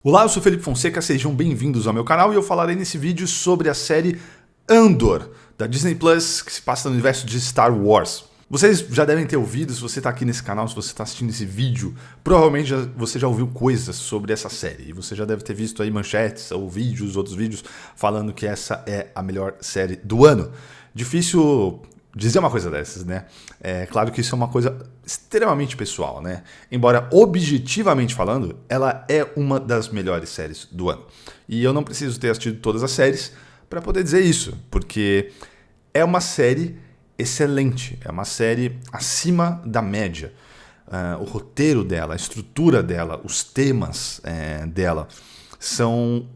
Olá, eu sou Felipe Fonseca, sejam bem-vindos ao meu canal e eu falarei nesse vídeo sobre a série Andor, da Disney Plus, que se passa no universo de Star Wars. Vocês já devem ter ouvido, se você está aqui nesse canal, se você está assistindo esse vídeo, provavelmente você já ouviu coisas sobre essa série. E você já deve ter visto aí manchetes ou vídeos, outros vídeos, falando que essa é a melhor série do ano. Difícil dizer uma coisa dessas, né? É claro que isso é uma coisa extremamente pessoal, né? Embora objetivamente falando, ela é uma das melhores séries do ano. E eu não preciso ter assistido todas as séries para poder dizer isso, porque é uma série excelente, é uma série acima da média. O roteiro dela, a estrutura dela, os temas dela são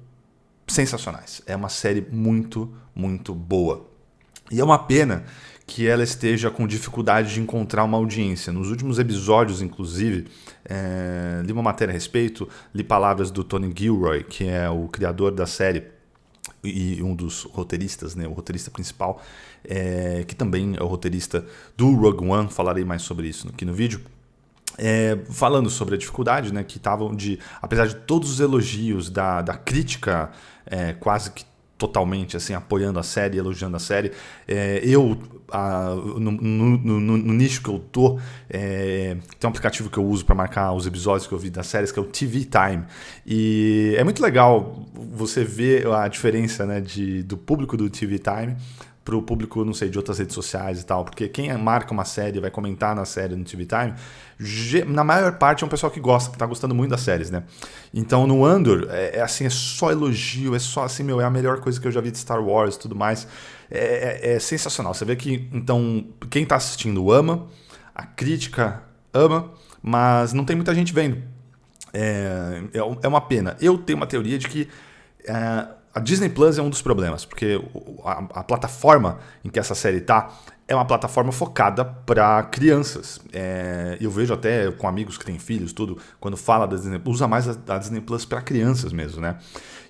sensacionais. É uma série muito, muito boa. E é uma pena que ela esteja com dificuldade de encontrar uma audiência. Nos últimos episódios, inclusive, li uma matéria a respeito, li palavras do Tony Gilroy, que é o criador da série e um dos roteiristas, né, o roteirista principal, que também é o roteirista do Rogue One, falarei mais sobre isso aqui no vídeo. Falando sobre a dificuldade, né, que estavam apesar de todos os elogios da crítica, quase que totalmente assim, apoiando a série, elogiando a série, no nicho que eu tô, tem um aplicativo que eu uso para marcar os episódios que eu vi das séries, que é o TV Time, e é muito legal você ver a diferença, né, do público do TV Time para o público, não sei, de outras redes sociais e tal, porque quem marca uma série, vai comentar na série no TV Time, na maior parte é um pessoal que gosta, que tá gostando muito das séries, né? Então no Andor, assim, é só elogio, é só assim, é a melhor coisa que eu já vi de Star Wars e tudo mais, é sensacional. Você vê que, então, quem tá assistindo ama, a crítica ama, mas não tem muita gente vendo. É uma pena. Eu tenho uma teoria de que a Disney Plus é um dos problemas, porque a plataforma em que essa série está é uma plataforma focada para crianças. Eu vejo até com amigos que têm filhos, tudo, quando fala da Disney, usa mais a Disney Plus para crianças mesmo, né?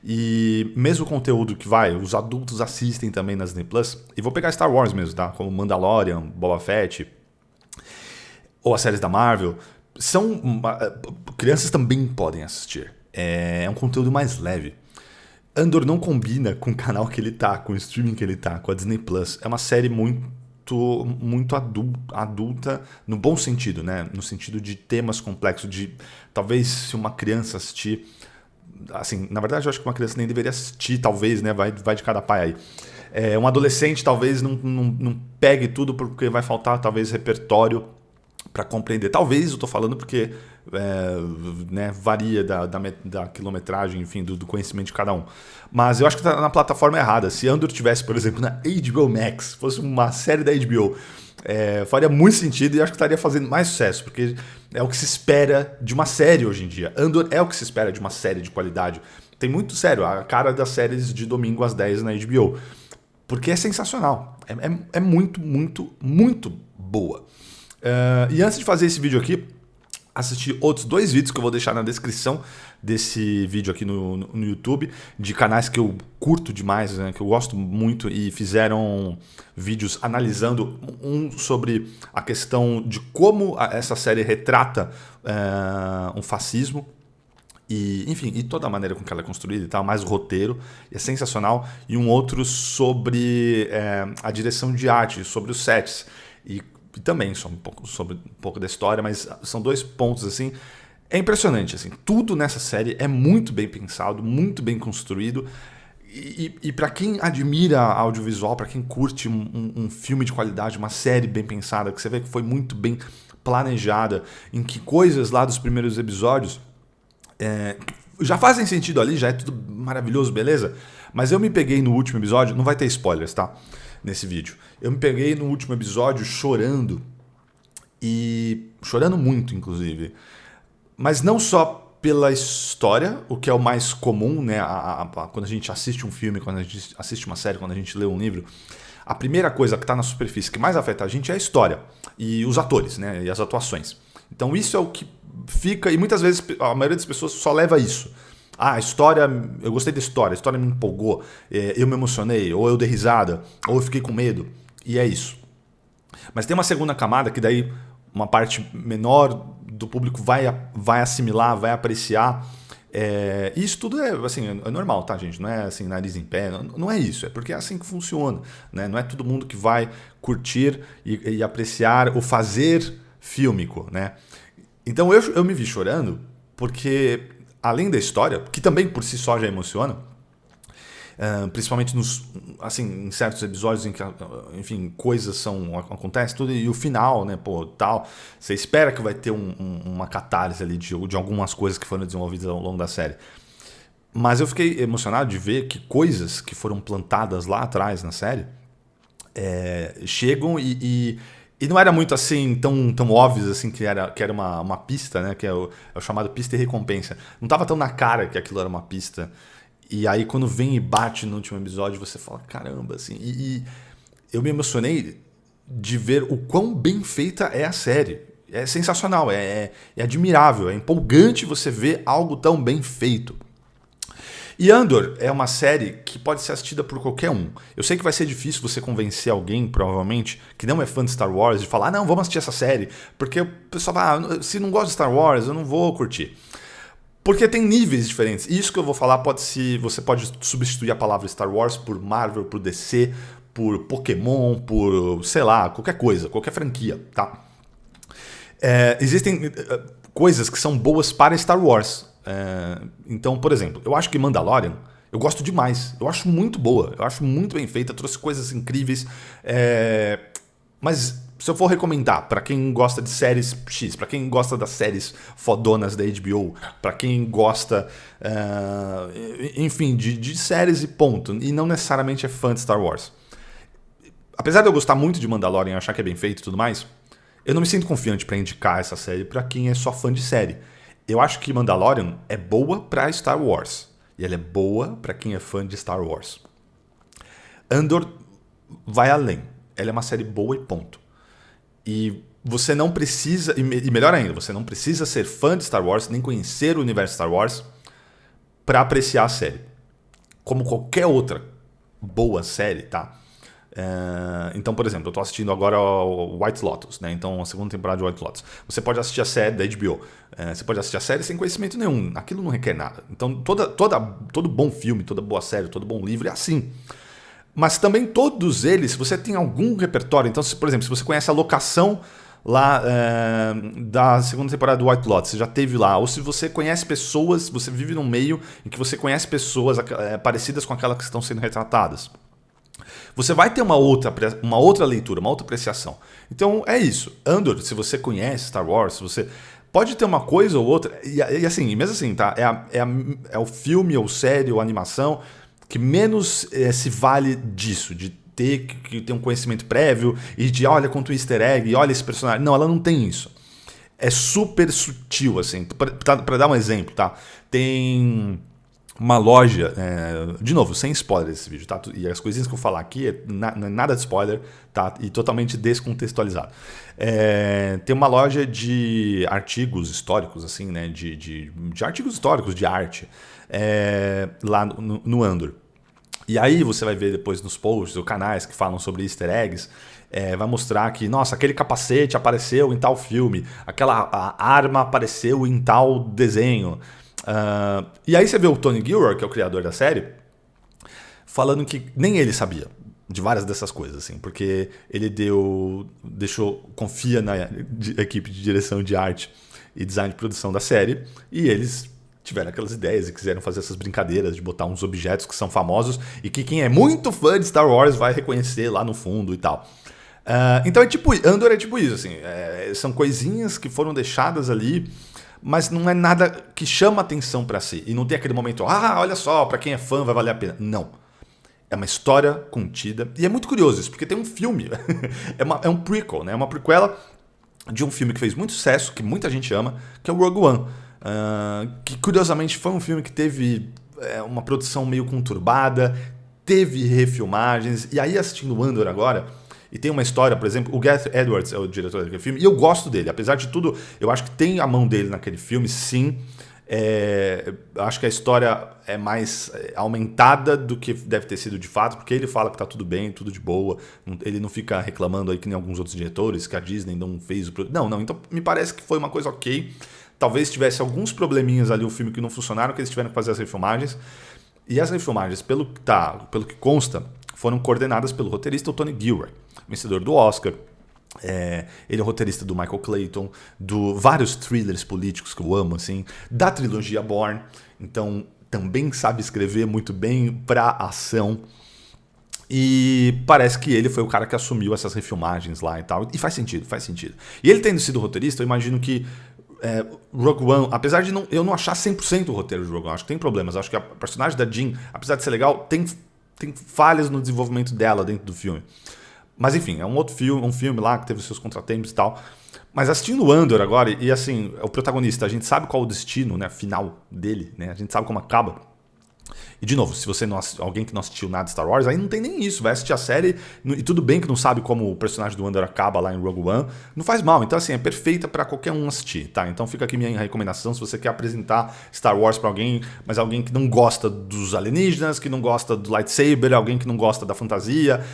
E mesmo o conteúdo que os adultos assistem também na Disney Plus, e vou pegar Star Wars mesmo, tá? Como Mandalorian, Boba Fett, ou as séries da Marvel, crianças também podem assistir. É um conteúdo mais leve. Andor não combina com o canal que ele tá, com o streaming que ele tá, com a Disney Plus. É uma série muito adulta, no bom sentido, né? No sentido de temas complexos, de talvez se uma criança assistir, assim, na verdade eu acho que uma criança nem deveria assistir, talvez, né? Vai de cada pai aí. Um adolescente talvez não pegue tudo porque vai faltar talvez repertório para compreender. Talvez eu tô falando porque né, varia da quilometragem, enfim, do conhecimento de cada um. Mas eu acho que tá na plataforma errada. Se Andor tivesse, por exemplo, na HBO Max, fosse uma série da HBO, faria muito sentido e acho que estaria fazendo mais sucesso, porque é o que se espera de uma série hoje em dia. Andor é o que se espera de uma série de qualidade. Tem muito, sério, a cara das séries de domingo às 10 na HBO. Porque é sensacional. É muito, muito, muito boa. E antes de fazer esse vídeo aqui, assisti outros 2 vídeos que eu vou deixar na descrição desse vídeo aqui no YouTube, de canais que eu curto demais, né, que eu gosto muito, e fizeram vídeos analisando sobre a questão de como essa série retrata um fascismo, e, enfim, e toda a maneira com que ela é construída e tal, mais o roteiro, é sensacional, e um outro sobre a direção de arte, sobre os sets, e também sobre um pouco da história, mas são 2 pontos assim. É impressionante, assim, tudo nessa série é muito bem pensado, muito bem construído, e para quem admira audiovisual, para quem curte um filme de qualidade, uma série bem pensada, que você vê que foi muito bem planejada, em que coisas lá dos primeiros episódios já fazem sentido ali, já é tudo maravilhoso, beleza? Mas eu me peguei no último episódio, não vai ter spoilers, tá? Nesse vídeo. Eu me peguei no último episódio chorando, e chorando muito, inclusive. Mas não só pela história, o que é o mais comum, né? Quando a gente assiste um filme, quando a gente assiste uma série, quando a gente lê um livro, a primeira coisa que está na superfície que mais afeta a gente é a história e os atores, né? E as atuações. Então isso é o que fica, e muitas vezes a maioria das pessoas só leva isso. A história, eu gostei da história, a história me empolgou, eu me emocionei, ou eu dei risada, ou eu fiquei com medo, e é isso. Mas tem uma segunda camada que daí uma parte menor do público vai assimilar, vai apreciar, Isso tudo assim, é normal, tá, gente? Não é assim, nariz em pé, não é isso. É porque é assim que funciona, né? Não é todo mundo que vai curtir e apreciar o fazer fílmico, né? Então eu me vi chorando porque, além da história, que também por si só já emociona, principalmente assim, em certos episódios em que, enfim, acontecem tudo, e o final, né, pô, tal, você espera que vai ter uma catarse ali de algumas coisas que foram desenvolvidas ao longo da série. Mas eu fiquei emocionado de ver que coisas que foram plantadas lá atrás na série chegam e não era muito assim, tão óbvios assim que era uma pista, né? Que é o chamado pista e recompensa. Não tava tão na cara que aquilo era uma pista. E aí quando vem e bate no último episódio, você fala, caramba, assim. E eu me emocionei de ver o quão bem feita é a série. É sensacional, é admirável, é empolgante você ver algo tão bem feito. E Andor é uma série que pode ser assistida por qualquer um. Eu sei que vai ser difícil você convencer alguém, provavelmente, que não é fã de Star Wars, de falar, não, vamos assistir essa série. Porque o pessoal fala, se não gosta de Star Wars, eu não vou curtir. Porque tem níveis diferentes. E isso que eu vou falar você pode substituir a palavra Star Wars por Marvel, por DC, por Pokémon, por, sei lá, qualquer coisa, qualquer franquia, tá? Existem coisas que são boas para Star Wars. Então, por exemplo, eu acho que Mandalorian, eu gosto demais. Eu acho muito boa, eu acho muito bem feita, trouxe coisas incríveis. Mas se eu for recomendar para quem gosta de séries X, para quem gosta das séries fodonas da HBO, para quem gosta, enfim, de séries e ponto, e não necessariamente é fã de Star Wars. Apesar de eu gostar muito de Mandalorian, achar que é bem feito e tudo mais, eu não me sinto confiante para indicar essa série para quem é só fã de série. Eu acho que Mandalorian é boa para Star Wars. E ela é boa para quem é fã de Star Wars. Andor vai além. Ela é uma série boa e ponto. E você não precisa, e melhor ainda, você não precisa ser fã de Star Wars, nem conhecer o universo Star Wars para apreciar a série. Como qualquer outra boa série, tá? Então, por exemplo, eu tô assistindo agora o White Lotus, né? Então, a segunda temporada de White Lotus. Você pode assistir a série da HBO. Você pode assistir a série sem conhecimento nenhum. Aquilo não requer nada. Então, todo bom filme, toda boa série, todo bom livro é assim. Mas também todos eles, se você tem algum repertório... Então, por exemplo, se você conhece a locação lá da segunda temporada do White Lotus, você já teve lá. Ou se você conhece pessoas, você vive num meio em que você conhece pessoas parecidas com aquelas que estão sendo retratadas. Você vai ter uma outra leitura, uma outra apreciação. Então é isso. Andor, se você conhece Star Wars, você pode ter uma coisa ou outra. E assim, mesmo assim, tá? É o filme, ou série, ou animação que menos se vale disso, de ter que ter um conhecimento prévio e de olha quanto easter egg, e olha esse personagem. Não, ela não tem isso. É super sutil, assim. Pra dar um exemplo, tá? Tem uma loja, de novo, sem spoiler esse vídeo, tá? E as coisinhas que eu falar aqui não é nada de spoiler, tá? E totalmente descontextualizado. Tem uma loja de artigos históricos, assim, né? De artigos históricos, de arte, lá no Andor. E aí você vai ver depois nos posts ou canais que falam sobre easter eggs, vai mostrar que, nossa, aquele capacete apareceu em tal filme, aquela arma apareceu em tal desenho. E aí você vê o Tony Gilroy, que é o criador da série, falando que nem ele sabia de várias dessas coisas, assim, porque ele confia na equipe de direção de arte e design de produção da série, e eles tiveram aquelas ideias e quiseram fazer essas brincadeiras de botar uns objetos que são famosos e que quem é muito fã de Star Wars vai reconhecer lá no fundo e tal. Então Andor é tipo isso, assim, são coisinhas que foram deixadas ali, mas não é nada que chama atenção pra si. E não tem aquele momento, olha só, pra quem é fã vai valer a pena. Não. É uma história contida. E é muito curioso isso, porque tem um filme. É um prequel, né? É uma prequela de um filme que fez muito sucesso, que muita gente ama, que é o Rogue One. Que curiosamente foi um filme que teve uma produção meio conturbada, teve refilmagens. E aí assistindo o Andor agora... E tem uma história, por exemplo, o Gareth Edwards é o diretor daquele filme, e eu gosto dele. Apesar de tudo, eu acho que tem a mão dele naquele filme, sim. Acho que a história é mais aumentada do que deve ter sido de fato, porque ele fala que tá tudo bem, tudo de boa. Ele não fica reclamando aí que nem alguns outros diretores, que a Disney não fez o produto. Não, então me parece que foi uma coisa ok. talvez tivesse alguns probleminhas ali o filme que não funcionaram, que eles tiveram que fazer as refilmagens. E as refilmagens, pelo que consta, foram coordenadas pelo roteirista Tony Gilroy, vencedor do Oscar. Ele é roteirista do Michael Clayton, vários thrillers políticos que eu amo, assim, da trilogia Bourne. Então, também sabe escrever muito bem pra ação. E parece que ele foi o cara que assumiu essas refilmagens lá e tal. E faz sentido, faz sentido. E ele tendo sido roteirista, eu imagino que Rogue One, apesar de eu não achar 100% o roteiro de Rogue One, acho que tem problemas. Acho que a personagem da Jean, apesar de ser legal, tem falhas no desenvolvimento dela dentro do filme. Mas enfim, é um filme lá que teve seus contratempos e tal. Mas assistindo o Andor agora, e assim, o protagonista, a gente sabe qual é o destino, né, final dele, né? A gente sabe como acaba. E de novo, se você alguém que não assistiu nada de Star Wars, aí não tem nem isso, vai assistir a série e tudo bem que não sabe como o personagem do Andor acaba lá em Rogue One, não faz mal, então assim, é perfeita pra qualquer um assistir, tá? Então fica aqui minha recomendação, se você quer apresentar Star Wars pra alguém, mas alguém que não gosta dos alienígenas, que não gosta do lightsaber, alguém que não gosta da fantasia,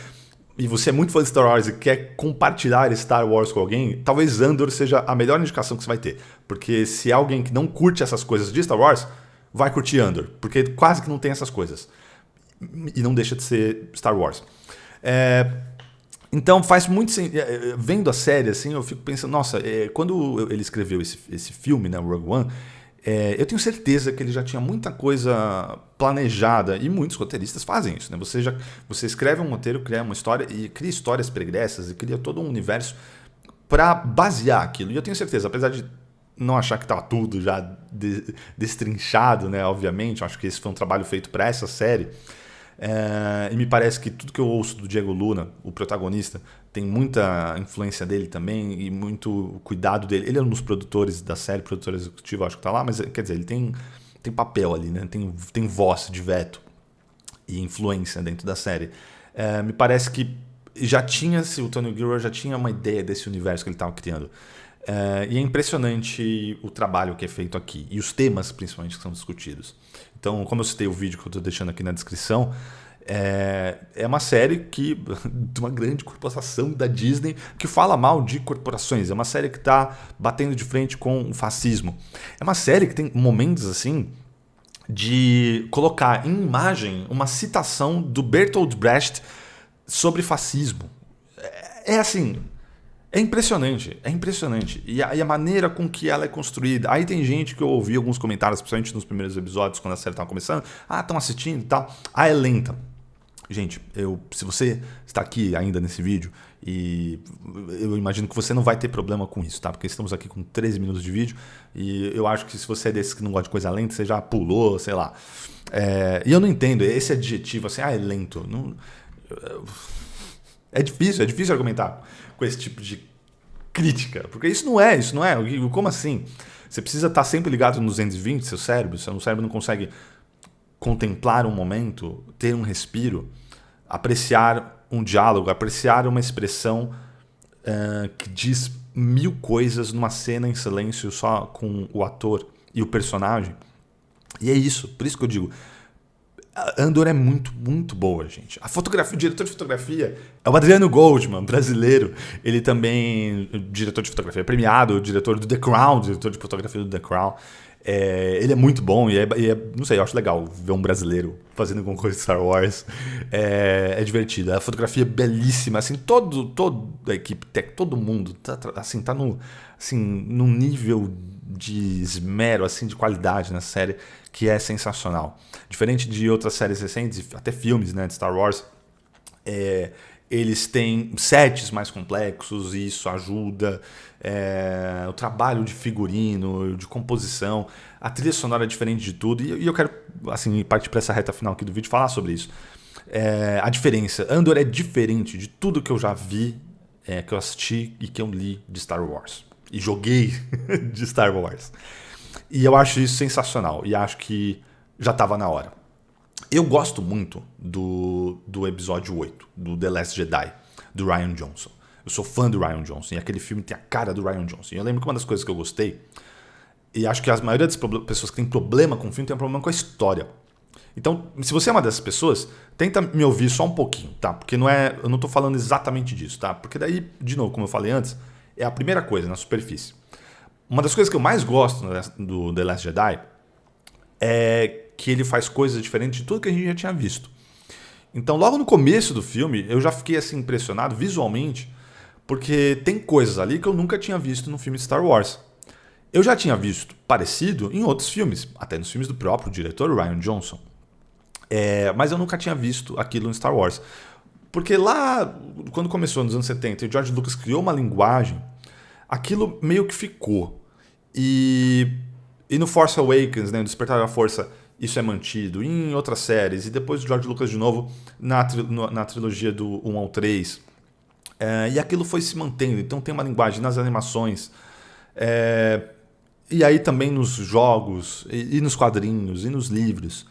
e você é muito fã de Star Wars e quer compartilhar Star Wars com alguém, talvez Andor seja a melhor indicação que você vai ter, porque se é alguém que não curte essas coisas de Star Wars, vai curtir Andor, porque quase que não tem essas coisas. E não deixa de ser Star Wars. Então faz muito sentido. Vendo a série, assim, eu fico pensando, nossa, quando ele escreveu esse filme, né, Rogue One, eu tenho certeza que ele já tinha muita coisa planejada, e muitos roteiristas fazem isso, né? Você escreve um roteiro, cria uma história, e cria histórias pregressas, e cria todo um universo para basear aquilo. E eu tenho certeza, apesar de não achar que estava tudo já destrinchado, né? Obviamente, eu acho que esse foi um trabalho feito para essa série. E me parece que tudo que eu ouço do Diego Luna, o protagonista, tem muita influência dele também e muito cuidado dele. Ele é um dos produtores da série, produtor executivo, acho que está lá, mas quer dizer, ele tem papel ali, né? Tem voz de veto e influência dentro da série. Me parece que o Tony Gilroy já tinha uma ideia desse universo que ele estava criando. E é impressionante o trabalho que é feito aqui e os temas principalmente que são discutidos. Então, como eu citei o vídeo que eu estou deixando aqui na descrição, é uma série de uma grande corporação da Disney que fala mal de corporações. É uma série que está batendo de frente com o fascismo. É uma série que tem momentos assim de colocar em imagem uma citação do Bertolt Brecht sobre fascismo. Assim... É impressionante. E a maneira com que ela é construída. Aí tem gente que eu ouvi alguns comentários, principalmente nos primeiros episódios, quando a série estava começando. Estão assistindo e tal. É lenta. Gente, se você está aqui ainda nesse vídeo, e eu imagino que você não vai ter problema com isso, tá? Porque estamos aqui com 13 minutos de vídeo, e eu acho que se você é desses que não gosta de coisa lenta, você já pulou, sei lá. E eu não entendo esse adjetivo assim, é lento. Não, é difícil argumentar com esse tipo de crítica, porque isso não é. Como assim? Você precisa estar sempre ligado no 220, seu cérebro não consegue contemplar um momento, ter um respiro, apreciar um diálogo, apreciar uma expressão que diz 1000 coisas numa cena em silêncio só com o ator e o personagem. E é isso, por isso que eu digo, Andor é muito, muito boa, gente. A fotografia, o diretor de fotografia é o Adriano Goldman, brasileiro. Ele também, diretor de fotografia premiado, diretor do The Crown, diretor de fotografia do The Crown. Ele é muito bom e não sei, eu acho legal ver um brasileiro fazendo alguma coisa de Star Wars. É divertido. A fotografia é belíssima, assim, toda a equipe, todo mundo tá num nível de esmero, assim, de qualidade na série que é sensacional. Diferente de outras séries recentes, até filmes, né, de Star Wars, eles têm sets mais complexos e isso ajuda. O trabalho de figurino, de composição, a trilha sonora é diferente de tudo. E eu quero assim, partir para essa reta final aqui do vídeo falar sobre isso. A diferença. Andor é diferente de tudo que eu já vi, que eu assisti e que eu li de Star Wars. E joguei de Star Wars. E eu acho isso sensacional. E acho que já estava na hora. Eu gosto muito do episódio 8, do The Last Jedi, do Rian Johnson. Eu sou fã do Rian Johnson. E aquele filme tem a cara do Rian Johnson. E eu lembro que uma das coisas que eu gostei, e acho que a maioria das pessoas que tem problema com o filme tem um problema com a história. Então, se você é uma dessas pessoas, tenta me ouvir só um pouquinho, tá? Porque eu não tô falando exatamente disso, tá? Porque daí, de novo, como eu falei antes, é a primeira coisa na superfície. Uma das coisas que eu mais gosto do The Last Jedi é que ele faz coisas diferentes de tudo que a gente já tinha visto. Então, logo no começo do filme, eu já fiquei assim impressionado visualmente, porque tem coisas ali que eu nunca tinha visto no filme de Star Wars. Eu já tinha visto parecido em outros filmes, até nos filmes do próprio diretor Rian Johnson. Mas eu nunca tinha visto aquilo em Star Wars. Porque lá, quando começou nos anos 70 e o George Lucas criou uma linguagem, aquilo meio que ficou. E no Force Awakens, né, no Despertar da Força, isso é mantido. E em outras séries. E depois o George Lucas de novo na trilogia do 1 ao 3. E aquilo foi se mantendo. Então tem uma linguagem nas animações. E aí também nos jogos, e nos quadrinhos, e nos livros.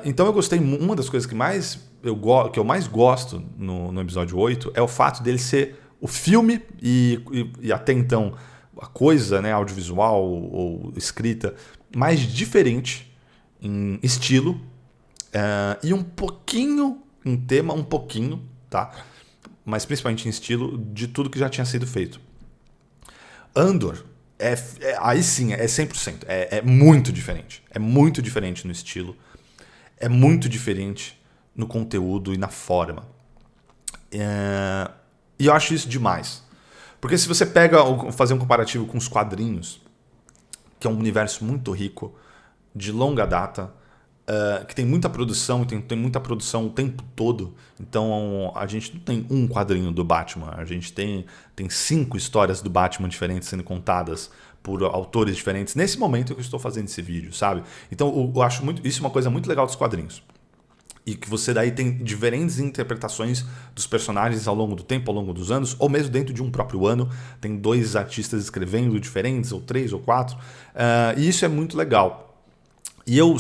Então eu gostei. Uma das coisas que eu mais gosto no episódio 8 é o fato dele ser o filme e até então a coisa, né, audiovisual ou escrita mais diferente em estilo e um pouquinho em tema, tá? Mas principalmente em estilo de tudo que já tinha sido feito. Andor, aí sim, é 100%. É muito diferente. É muito diferente no estilo. É muito diferente no conteúdo e na forma. E eu acho isso demais. Porque se você fazer um comparativo com os quadrinhos, que é um universo muito rico, de longa data, que tem muita produção, tem muita produção o tempo todo. Então a gente não tem um quadrinho do Batman, a gente tem 5 histórias do Batman diferentes sendo contadas por autores diferentes. Nesse momento que eu estou fazendo esse vídeo, sabe? Então eu acho isso uma coisa muito legal dos quadrinhos. E que você daí tem diferentes interpretações dos personagens ao longo do tempo, ao longo dos anos, ou mesmo dentro de um próprio ano. Tem 2 artistas escrevendo diferentes, ou 3 ou 4. E isso é muito legal. E eu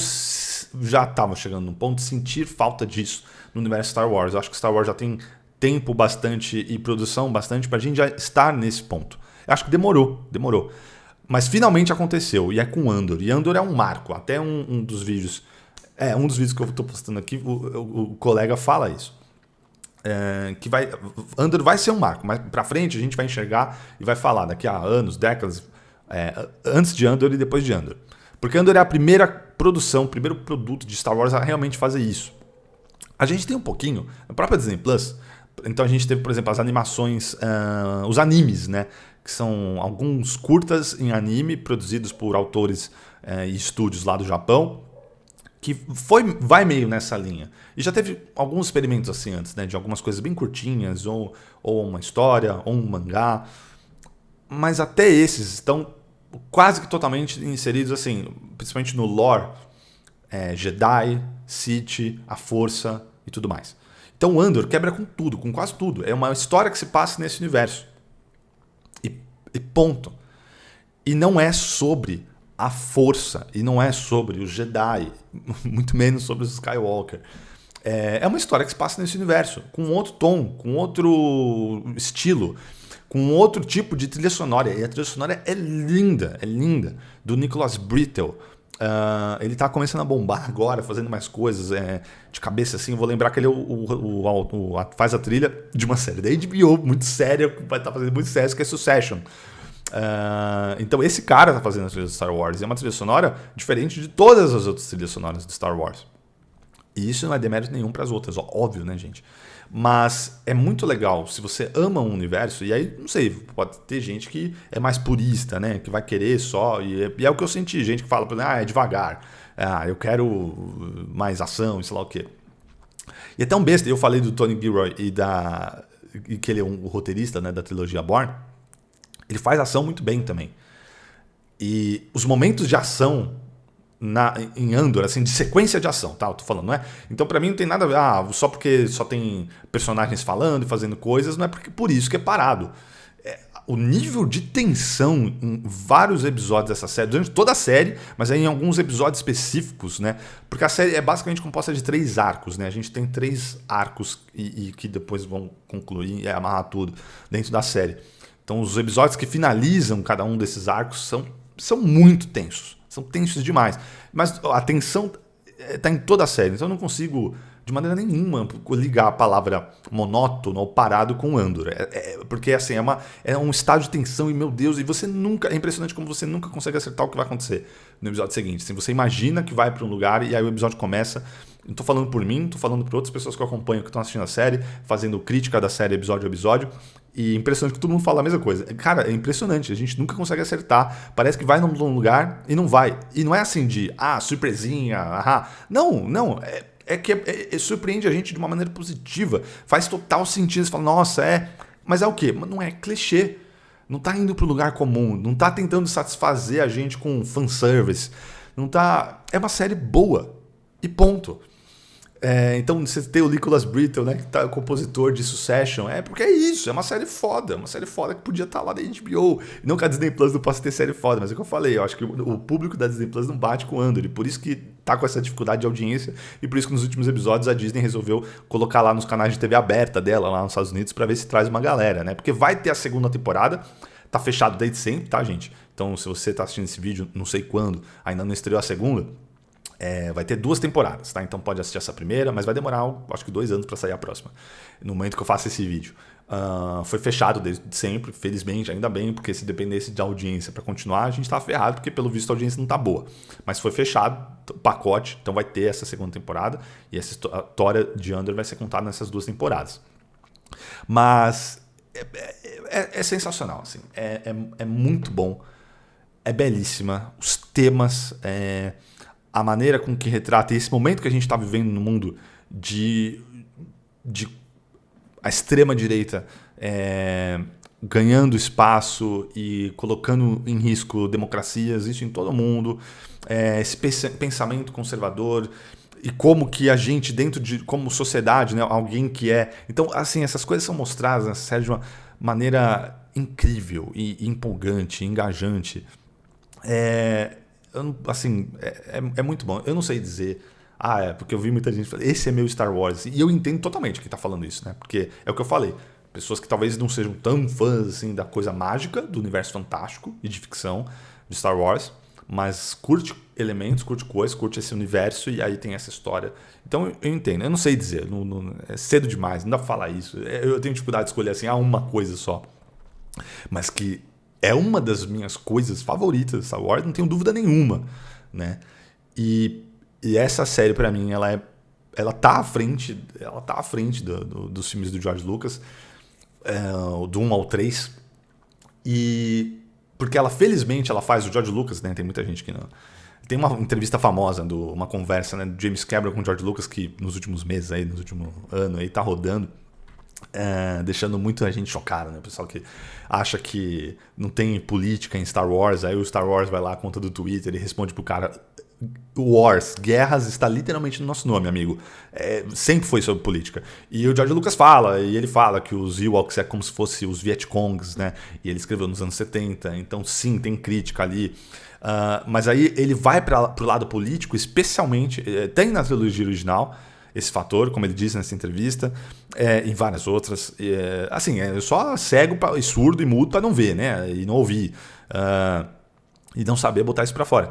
já estava chegando num ponto de sentir falta disso no universo Star Wars. Eu acho que Star Wars já tem tempo bastante e produção bastante pra gente já estar nesse ponto. Eu acho que demorou. Mas finalmente aconteceu, e é com Andor. E Andor é um marco. Até um dos vídeos... um dos vídeos que eu estou postando aqui, o colega fala isso. Andor vai ser um marco, mas pra frente a gente vai enxergar e vai falar daqui a anos, décadas, antes de Andor e depois de Andor. Porque Andor é a primeira produção, o primeiro produto de Star Wars a realmente fazer isso. A gente tem um pouquinho, a própria Disney Plus, então a gente teve, por exemplo, as animações, os animes, né? Que são alguns curtas em anime produzidos por autores e estúdios lá do Japão, que vai meio nessa linha. E já teve alguns experimentos assim antes, né? De algumas coisas bem curtinhas, ou uma história, ou um mangá. Mas até esses estão quase que totalmente inseridos, assim, principalmente no lore, Jedi, Sith, a Força e tudo mais. Então o Andor quebra com tudo, com quase tudo. É uma história que se passa nesse universo. E ponto. E não é sobre a Força, e não é sobre os Jedi, muito menos sobre os Skywalker. É uma história que se passa nesse universo, com outro tom, com outro estilo, com outro tipo de trilha sonora. E a trilha sonora é linda, do Nicholas Britell. Ele está começando a bombar agora, fazendo mais coisas de cabeça assim. Eu vou lembrar que ele faz a trilha de uma série da HBO muito séria, vai estar fazendo muito sucesso, que é Succession. Então esse cara está fazendo a trilha de Star Wars. E é uma trilha sonora diferente de todas as outras trilhas sonoras de Star Wars. E isso não é demérito nenhum para as outras, óbvio, né, gente? Mas é muito legal se você ama um universo. E aí, não sei, pode ter gente que é mais purista, né? Que vai querer só. E é o que eu senti, gente que fala, é devagar. Eu quero mais ação e sei lá o quê. E é tão besta. Eu falei do Tony Gilroy e que ele é um roteirista, né, da trilogia Bourne. Ele faz ação muito bem também. E os momentos de ação em Andor, assim, de sequência de ação, tá? Eu tô falando, não é? Então, pra mim, não tem nada a ver. Só porque só tem personagens falando e fazendo coisas, não é por isso que é parado. O nível de tensão em vários episódios dessa série, durante toda a série, mas aí em alguns episódios específicos, né? Porque a série é basicamente composta de 3 arcos, né? A gente tem 3 arcos e que depois vão concluir e amarrar tudo dentro da série. Então, os episódios que finalizam cada um desses arcos são muito tensos. São tensos demais. Mas a tensão está em toda a série. Então, eu não consigo de maneira nenhuma ligar a palavra monótono ou parado com Andor. Porque assim, é um estado de tensão e, meu Deus, e você nunca. É impressionante como você nunca consegue acertar o que vai acontecer no episódio seguinte. Assim, você imagina que vai para um lugar e aí o episódio começa. Não tô falando por mim, tô falando por outras pessoas que eu acompanho que estão assistindo a série, fazendo crítica da série episódio a episódio. E impressionante que todo mundo fala a mesma coisa. Cara, é impressionante, a gente nunca consegue acertar. Parece que vai num lugar e não vai. E não é assim de, surpresinha, ahá. Não. É que surpreende a gente de uma maneira positiva. Faz total sentido. Você fala, nossa, Mas é o quê? Não é clichê. Não tá indo pro lugar comum. Não tá tentando satisfazer a gente com fanservice. Não tá. É uma série boa. E ponto. Então você tem o Nicholas Brittle, né, que tá o compositor de Succession, porque é isso, é uma série foda que podia estar lá da HBO. Não que a Disney Plus não possa ter série foda, mas é o que eu falei, eu acho que o público da Disney Plus não bate com Andor, e por isso que tá com essa dificuldade de audiência, e por isso que nos últimos episódios a Disney resolveu colocar lá nos canais de TV aberta dela, lá nos Estados Unidos, pra ver se traz uma galera, né, porque vai ter a segunda temporada, tá fechado desde sempre, tá, gente? Então se você tá assistindo esse vídeo, não sei quando, ainda não estreou a segunda, vai ter 2 temporadas, tá? Então pode assistir essa primeira, mas vai demorar, acho que 2 anos para sair a próxima, no momento que eu faço esse vídeo. Foi fechado desde sempre, felizmente, ainda bem, porque se dependesse de audiência para continuar, a gente tá ferrado, porque pelo visto a audiência não tá boa. Mas foi fechado o pacote, então vai ter essa segunda temporada, e essa história de Andor vai ser contada nessas 2 temporadas. Mas é sensacional, assim, é muito bom, é belíssima, os temas, a maneira com que retrata esse momento que a gente está vivendo no mundo de a extrema-direita ganhando espaço e colocando em risco democracias, isso em todo mundo, esse pensamento conservador e como que a gente dentro de, como sociedade, né, alguém que Então, assim, essas coisas são mostradas nessa série de uma maneira incrível e empolgante, engajante. Assim, é muito bom. Eu não sei dizer, porque eu vi muita gente falando, esse é meu Star Wars. E eu entendo totalmente quem tá falando isso, né? Porque é o que eu falei. Pessoas que talvez não sejam tão fãs assim da coisa mágica, do universo fantástico e de ficção de Star Wars, mas curte elementos, curte coisas, curte esse universo e aí tem essa história. Então eu entendo. Eu não sei dizer, é cedo demais, não dá pra falar isso. Eu tenho dificuldade de escolher assim, uma coisa só. Mas que é uma das minhas coisas favoritas de Star Wars, não tenho dúvida nenhuma, né? E essa série, pra mim, ela tá à frente dos filmes do George Lucas, do 1 ao 3, e porque felizmente, ela faz o George Lucas, né? Tem muita gente que não... Tem uma entrevista famosa, uma conversa, né, do James Cameron com o George Lucas, que nos últimos meses, nos últimos anos, aí, tá rodando, deixando muita gente chocada, né? O pessoal que acha que não tem política em Star Wars, aí o Star Wars vai lá, a conta do Twitter, e responde pro cara: Wars, guerras, está literalmente no nosso nome, amigo. Sempre foi sobre política. E o George Lucas ele fala que os Ewoks é como se fossem os Vietcongs, né? E ele escreveu nos anos 70, então sim, tem crítica ali. Mas aí ele vai pro lado político, especialmente, tem na trilogia original esse fator, como ele disse nessa entrevista, em várias outras. Assim, só cego e surdo e mudo para não ver, né? E não ouvir. E não saber botar isso para fora.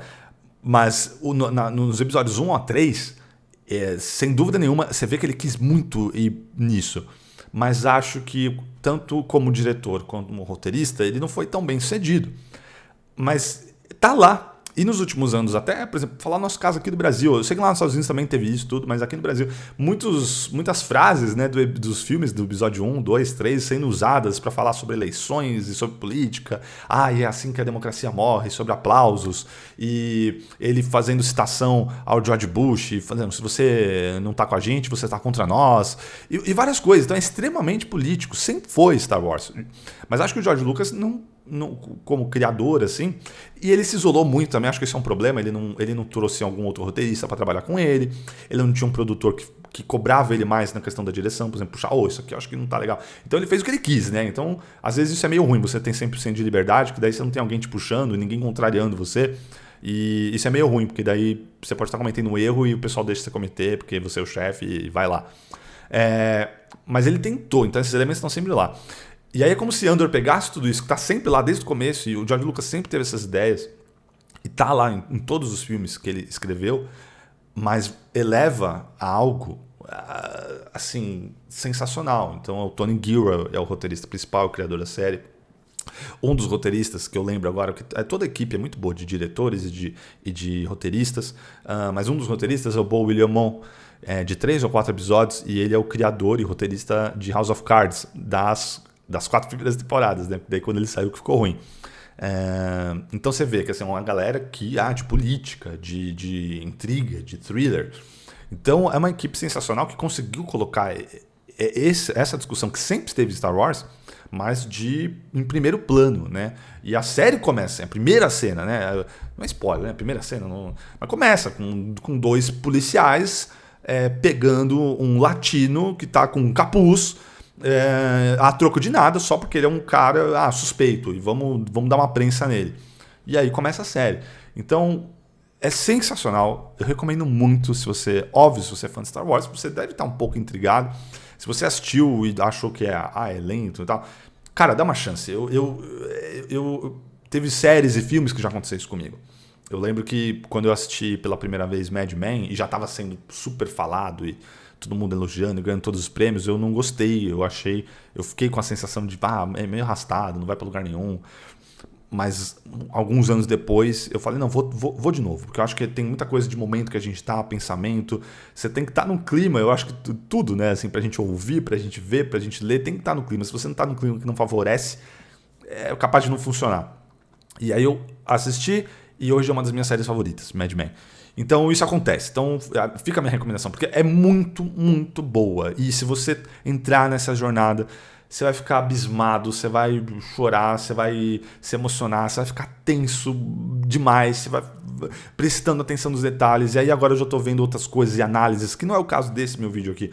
Mas nos episódios 1 a 3, sem dúvida nenhuma, você vê que ele quis muito ir nisso. Mas acho que, tanto como diretor quanto como roteirista, ele não foi tão bem sucedido. Mas tá lá. E nos últimos anos, até, por exemplo, falar no nosso caso aqui do Brasil, eu sei que lá nos Estados Unidos também teve isso tudo, mas aqui no Brasil, muitas frases, né, dos filmes do episódio 1, 2, 3 sendo usadas para falar sobre eleições e sobre política. E é assim que a democracia morre, sobre aplausos. E ele fazendo citação ao George Bush, fazendo: se você não tá com a gente, você tá contra nós. E várias coisas. Então é extremamente político, sempre foi Star Wars. Mas acho que o George Lucas não, como criador, assim, e ele se isolou muito também, acho que isso é um problema. Ele não trouxe algum outro roteirista para trabalhar com ele não tinha um produtor que cobrava ele mais na questão da direção, por exemplo, puxar, isso aqui eu acho que não tá legal. Então ele fez o que ele quis, né? Então, às vezes isso é meio ruim, você tem 100% de liberdade, que daí você não tem alguém te puxando, ninguém contrariando você, e isso é meio ruim, porque daí você pode estar cometendo um erro e o pessoal deixa você cometer, porque você é o chefe e vai lá. Mas ele tentou, então esses elementos estão sempre lá. E aí é como se Andor pegasse tudo isso, que tá sempre lá desde o começo, e o George Lucas sempre teve essas ideias, e tá lá em todos os filmes que ele escreveu, mas eleva a algo, assim, sensacional. Então o Tony Gilroy é o roteirista principal, o criador da série. Um dos roteiristas que eu lembro agora, que toda a equipe é muito boa de diretores e de roteiristas, mas um dos roteiristas é o Beau Willimon, de 3 ou 4 episódios, e ele é o criador e roteirista de House of Cards, das 4 primeiras temporadas, né? Daí quando ele saiu que ficou ruim. Então você vê que assim, é uma galera que de política, de intriga, de thriller. Então é uma equipe sensacional que conseguiu colocar essa discussão que sempre esteve em Star Wars, mas em primeiro plano, né? E a série começa, a primeira cena, né? Não é spoiler, né? A primeira cena, não... mas começa com 2 policiais pegando um latino que tá com um capuz a troco de nada, só porque ele é um cara suspeito e vamos dar uma prensa nele. E aí começa a série. Então é sensacional, eu recomendo muito. Se você é fã de Star Wars, você deve estar um pouco intrigado. Se você assistiu e achou que é lento e tal, cara, dá uma chance. Eu teve séries e filmes que já aconteceu isso comigo. Eu lembro que quando eu assisti pela primeira vez Mad Men, e já estava sendo super falado e todo mundo elogiando e ganhando todos os prêmios, eu não gostei. Eu fiquei com a sensação de é meio arrastado, não vai para lugar nenhum. Mas alguns anos depois eu falei, não, vou de novo, porque eu acho que tem muita coisa de momento que a gente tá, pensamento, você tem que estar num clima. Eu acho que tudo, né, assim, pra gente ouvir, pra gente ver, pra gente ler, tem que estar no clima. Se você não tá no clima que não favorece, é capaz de não funcionar. E aí eu assisti e hoje é uma das minhas séries favoritas, Mad Men. Então isso acontece. Então fica a minha recomendação, porque é muito, muito boa. E se você entrar nessa jornada, você vai ficar abismado, você vai chorar, você vai se emocionar, você vai ficar tenso demais, você vai prestando atenção nos detalhes. E aí agora eu já estou vendo outras coisas e análises, que não é o caso desse meu vídeo aqui,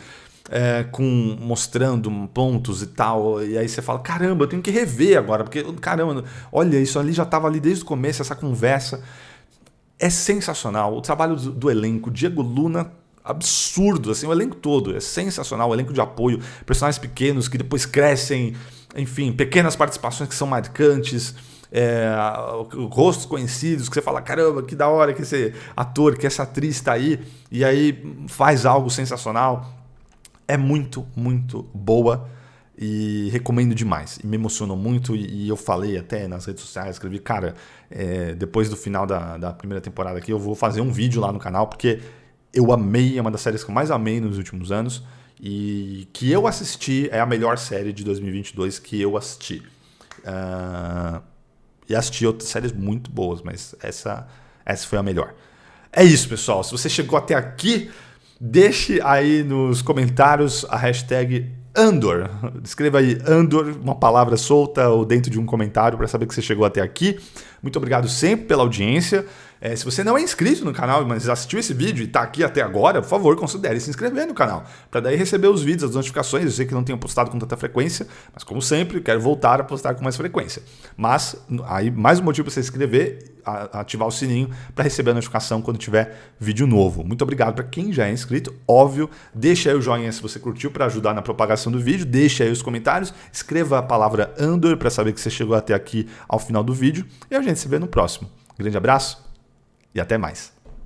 mostrando pontos e tal. E aí você fala, caramba, eu tenho que rever agora, porque caramba, olha, isso ali já estava ali desde o começo, essa conversa. É sensacional. O trabalho do elenco, Diego Luna, absurdo, assim, o elenco todo é sensacional, o elenco de apoio, personagens pequenos que depois crescem, enfim, pequenas participações que são marcantes, rostos conhecidos que você fala, caramba, que da hora que esse ator, que essa atriz está aí, e aí faz algo sensacional. É muito, muito boa e recomendo demais. E me emocionou muito, e eu falei até nas redes sociais, escrevi, cara, depois do final da primeira temporada aqui, eu vou fazer um vídeo lá no canal, porque eu amei, é uma das séries que eu mais amei nos últimos anos, e que eu assisti, é a melhor série de 2022 que eu assisti. E assisti outras séries muito boas, mas essa foi a melhor. É isso, pessoal. Se você chegou até aqui, deixe aí nos comentários a hashtag Andor. Escreva aí Andor, uma palavra solta ou dentro de um comentário para saber que você chegou até aqui. Muito obrigado sempre pela audiência. Se você não é inscrito no canal, mas assistiu esse vídeo e está aqui até agora, por favor, considere se inscrever no canal, para daí receber os vídeos, as notificações. Eu sei que não tenho postado com tanta frequência, mas como sempre, quero voltar a postar com mais frequência. Mas aí mais um motivo para você se inscrever, ativar o sininho para receber a notificação quando tiver vídeo novo. Muito obrigado para quem já é inscrito, óbvio. Deixa aí o joinha se você curtiu para ajudar na propagação do vídeo, deixa aí os comentários, escreva a palavra Andor para saber que você chegou até aqui ao final do vídeo, e a gente se vê no próximo. Grande abraço e até mais.